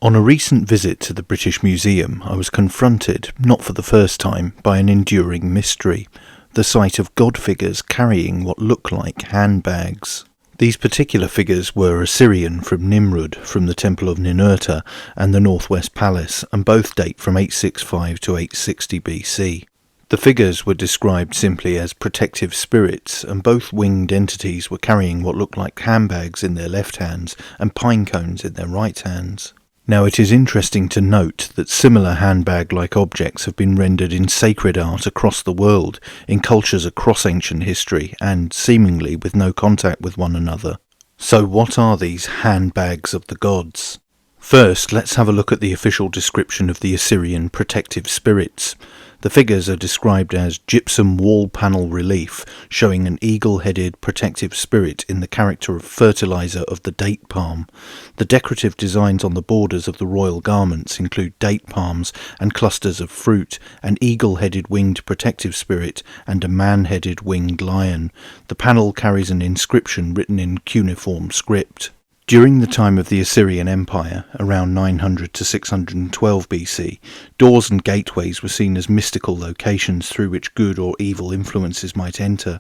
On a recent visit to the British Museum, I was confronted, not for the first time, by an enduring mystery, the sight of god figures carrying what look like handbags. These particular figures were Assyrian from Nimrud, from the Temple of Ninurta, and the Northwest Palace, and both date from 865 to 860 BC. The figures were described simply as protective spirits, and both winged entities were carrying what looked like handbags in their left hands and pine cones in their right hands. Now it is interesting to note that similar handbag-like objects have been rendered in sacred art across the world, in cultures across ancient history, and seemingly with no contact with one another. So what are these handbags of the gods? First, let's have a look at the official description of the Assyrian protective spirits. The figures are described as gypsum wall panel relief, showing an eagle-headed protective spirit in the character of fertilizer of the date palm. The decorative designs on the borders of the royal garments include date palms and clusters of fruit, an eagle-headed winged protective spirit, and a man-headed winged lion. The panel carries an inscription written in cuneiform script. During the time of the Assyrian Empire, around 900 to 612 BC, doors and gateways were seen as mystical locations through which good or evil influences might enter.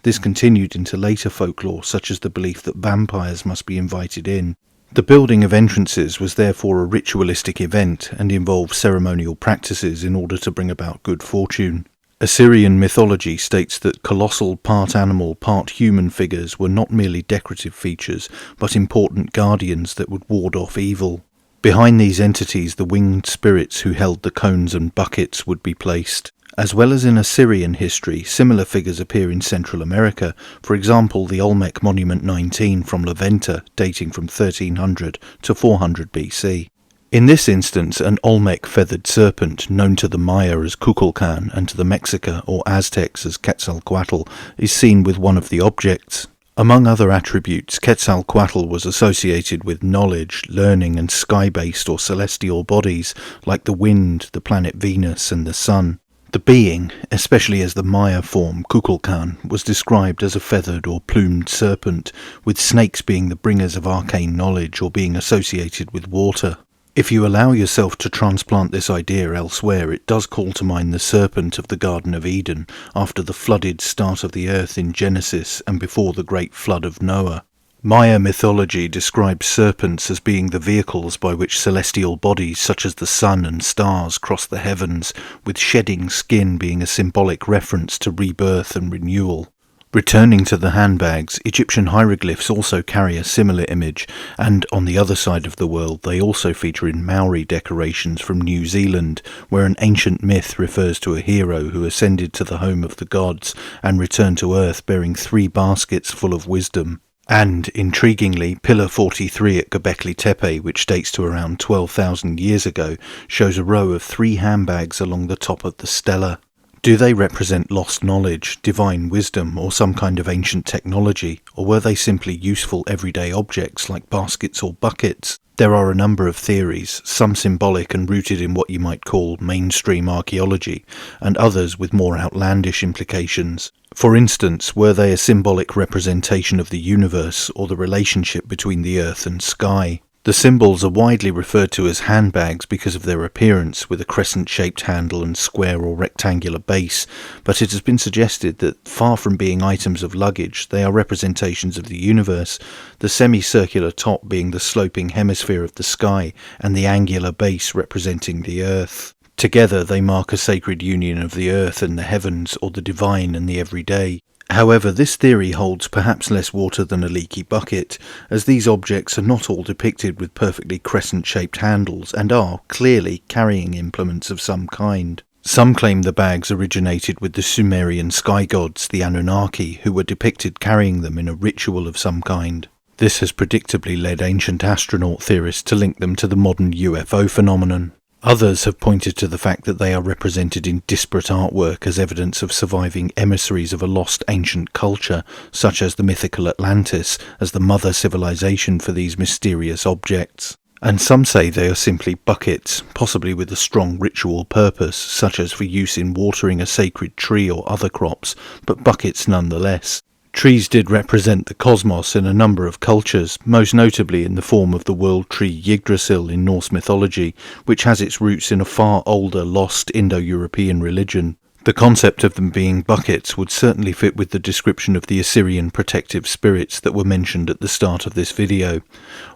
This continued into later folklore, such as the belief that vampires must be invited in. The building of entrances was therefore a ritualistic event and involved ceremonial practices in order to bring about good fortune. Assyrian mythology states that colossal part-animal, part-human figures were not merely decorative features, but important guardians that would ward off evil. Behind these entities, the winged spirits who held the cones and buckets would be placed. As well as in Assyrian history, similar figures appear in Central America, for example the Olmec Monument 19 from La Venta, dating from 1300 to 400 BC. In this instance, an Olmec feathered serpent, known to the Maya as Kukulkan and to the Mexica or Aztecs as Quetzalcoatl, is seen with one of the objects. Among other attributes, Quetzalcoatl was associated with knowledge, learning and sky-based or celestial bodies like the wind, the planet Venus and the sun. The being, especially as the Maya form Kukulkan, was described as a feathered or plumed serpent, with snakes being the bringers of arcane knowledge or being associated with water. If you allow yourself to transplant this idea elsewhere, it does call to mind the serpent of the Garden of Eden, after the flooded start of the earth in Genesis and before the great flood of Noah. Maya mythology describes serpents as being the vehicles by which celestial bodies such as the sun and stars cross the heavens, with shedding skin being a symbolic reference to rebirth and renewal. Returning to the handbags, Egyptian hieroglyphs also carry a similar image, and on the other side of the world they also feature in Maori decorations from New Zealand, where an ancient myth refers to a hero who ascended to the home of the gods and returned to earth bearing 3 baskets full of wisdom. And, intriguingly, Pillar 43 at Göbekli Tepe, which dates to around 12,000 years ago, shows a row of 3 handbags along the top of the stela. Do they represent lost knowledge, divine wisdom, or some kind of ancient technology, or were they simply useful everyday objects like baskets or buckets? There are a number of theories, some symbolic and rooted in what you might call mainstream archaeology, and others with more outlandish implications. For instance, were they a symbolic representation of the universe or the relationship between the earth and sky? The symbols are widely referred to as handbags because of their appearance, with a crescent-shaped handle and square or rectangular base, but it has been suggested that, far from being items of luggage, they are representations of the universe, the semicircular top being the sloping hemisphere of the sky, and the angular base representing the earth. Together they mark a sacred union of the earth and the heavens, or the divine and the everyday. However, this theory holds perhaps less water than a leaky bucket, as these objects are not all depicted with perfectly crescent-shaped handles and are, clearly, carrying implements of some kind. Some claim the bags originated with the Sumerian sky gods, the Anunnaki, who were depicted carrying them in a ritual of some kind. This has predictably led ancient astronaut theorists to link them to the modern UFO phenomenon. Others have pointed to the fact that they are represented in disparate artwork as evidence of surviving emissaries of a lost ancient culture, such as the mythical Atlantis, as the mother civilization for these mysterious objects. And some say they are simply buckets, possibly with a strong ritual purpose, such as for use in watering a sacred tree or other crops, but buckets nonetheless. Trees did represent the cosmos in a number of cultures, most notably in the form of the world tree Yggdrasil in Norse mythology, which has its roots in a far older, lost Indo-European religion. The concept of them being buckets would certainly fit with the description of the Assyrian protective spirits that were mentioned at the start of this video.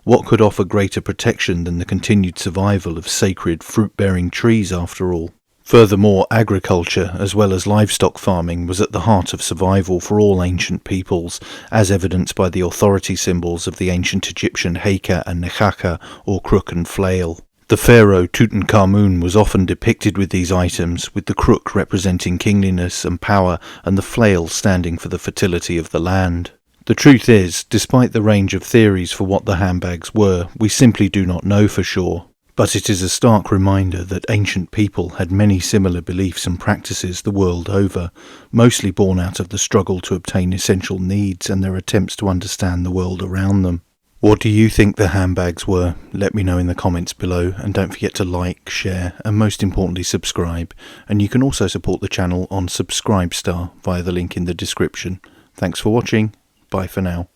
What could offer greater protection than the continued survival of sacred fruit-bearing trees after all? Furthermore, agriculture, as well as livestock farming, was at the heart of survival for all ancient peoples, as evidenced by the authority symbols of the ancient Egyptian Heka and Nechaka, or crook and flail. The pharaoh Tutankhamun was often depicted with these items, with the crook representing kingliness and power and the flail standing for the fertility of the land. The truth is, despite the range of theories for what the handbags were, we simply do not know for sure. But it is a stark reminder that ancient people had many similar beliefs and practices the world over, mostly born out of the struggle to obtain essential needs and their attempts to understand the world around them. What do you think the handbags were? Let me know in the comments below, and don't forget to like, share, and most importantly subscribe. And you can also support the channel on Subscribestar via the link in the description. Thanks for watching. Bye for now.